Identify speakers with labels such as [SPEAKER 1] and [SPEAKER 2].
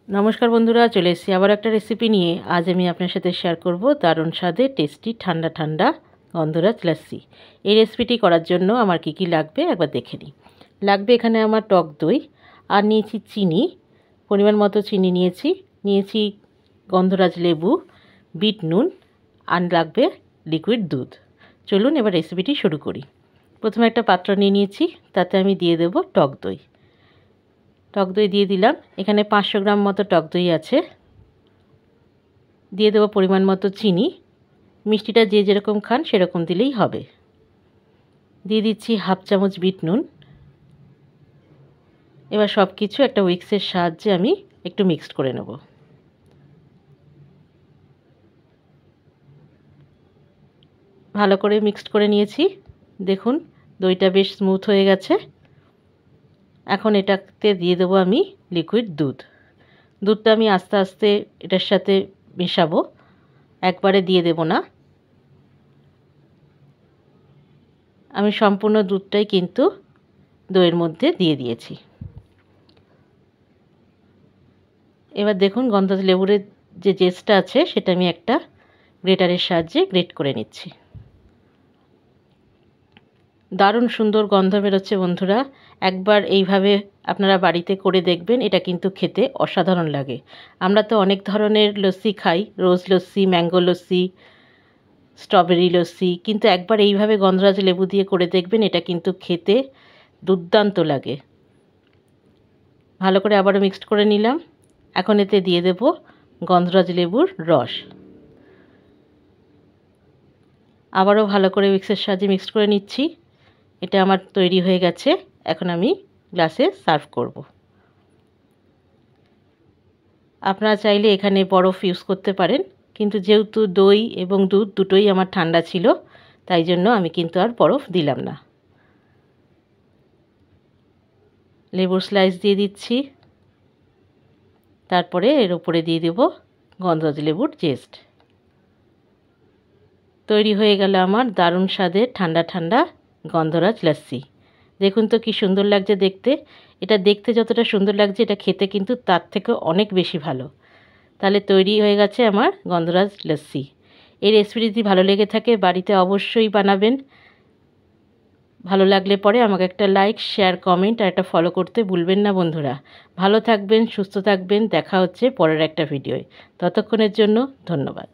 [SPEAKER 1] নমস্কার বন্ধুরা, চলে এসেছি আবার একটা রেসিপি নিয়ে। আজ আমি আপনার সাথে শেয়ার করব দারুণ স্বাদে টেস্টি ঠান্ডা ঠান্ডা গন্ধরাজ লস্যি। এই রেসিপিটি করার জন্য আমার কি কি লাগবে একবার দেখে নিই। লাগবে এখানে আমার টক দই, আর নিয়েছি চিনি, পরিমাণ মতো চিনি নিয়েছি গন্ধরাজ লেবু, বিট নুন, আর লাগবে লিকুইড দুধ। চলুন এবার রেসিপিটি শুরু করি। প্রথমে একটা পাত্র নিয়েছি, তাতে আমি দিয়ে দেব টক দই। টক দই দিয়ে দিলাম। এখানে 500 গ্রাম মতো টক দই আছে। দিয়ে দেবো পরিমাণ মতো চিনি। মিষ্টিটা যে যেরকম খান সেরকম দিলেই হবে। দিয়ে দিচ্ছি হাফ চামচ বিট নুন। এবার সব কিছু একটা উইক্সের সাহায্যে আমি একটু মিক্সড করে নেব। ভালো করে মিক্সড করে নিয়েছি। দেখুন দইটা বেশ স্মুথ হয়ে গেছে। এখন এটাতে দিয়ে দেবো আমি লিকুইড দুধ। দুধটা আমি আস্তে আস্তে এটার সাথে মেশাবো, একবারে দিয়ে দেব না। আমি সম্পূর্ণ দুধটাই কিন্তু দইয়ের মধ্যে দিয়ে দিয়েছি। এবার দেখুন গন্ধরাজ লেবুর যে জেসটা আছে সেটা আমি একটা গ্রেটারের সাহায্যে গ্রেট করে নিচ্ছি। দারুণ সুন্দর গন্ধ বেরোচ্ছে বন্ধুরা। একবার এইভাবে আপনারা বাড়িতে করে দেখবেন, এটা কিন্তু খেতে অসাধারণ লাগে। আমরা তো অনেক ধরনের লস্যি খাই, রোজ লস্যি, ম্যাঙ্গো লস্যি, স্ট্রবেরি লস্যি, কিন্তু একবার এইভাবে গন্ধরাজ লেবু দিয়ে করে দেখবেন, এটা কিন্তু খেতে দুর্দান্ত লাগে। ভালো করে আবারও মিক্সড করে নিলাম। এখন এতে দিয়ে দেব গন্ধরাজ লেবুর রস। আবারও ভালো করে মিক্সের সাহায্যে মিক্সড করে নিচ্ছি। এটা আমার তৈরি হয়ে গেছে। এখন আমি গ্লাসে সার্ভ করব। আপনারা চাইলে এখানে বরফ ইউজ করতে পারেন, কিন্তু যেহেতু দই এবং দুধ দুটোই আমার ঠান্ডা ছিল, তাই জন্য আমি কিন্তু আর বরফ দিলাম না। লেবুর স্লাইস দিয়ে দিচ্ছি, তারপরে এর উপরে দিয়ে দেব গন্ধরাজ লেবুর জেস্ট। তৈরি হয়ে গেল আমার দারুণ স্বাদের ঠান্ডা ঠান্ডা গন্ধরাজ লস্যি। দেখুন তো কি সুন্দর লাগছে দেখতে। এটা দেখতে যতটা সুন্দর লাগছে, এটা খেতে কিন্তু তার থেকে অনেক বেশি ভালো। তাহলে তৈরি হয়ে গেছে আমার গন্ধরাজ লস্যি। এই রেসিপি যদি ভালো লেগে থাকে বাড়িতে অবশ্যই বানাবেন। ভালো লাগলে পরে আমাকে একটা লাইক, শেয়ার, কমেন্ট আর একটা ফলো করতে ভুলবেন না বন্ধুরা। ভালো থাকবেন, সুস্থ থাকবেন। দেখা হচ্ছে পরের একটা ভিডিওয়। ততক্ষণের জন্য ধন্যবাদ।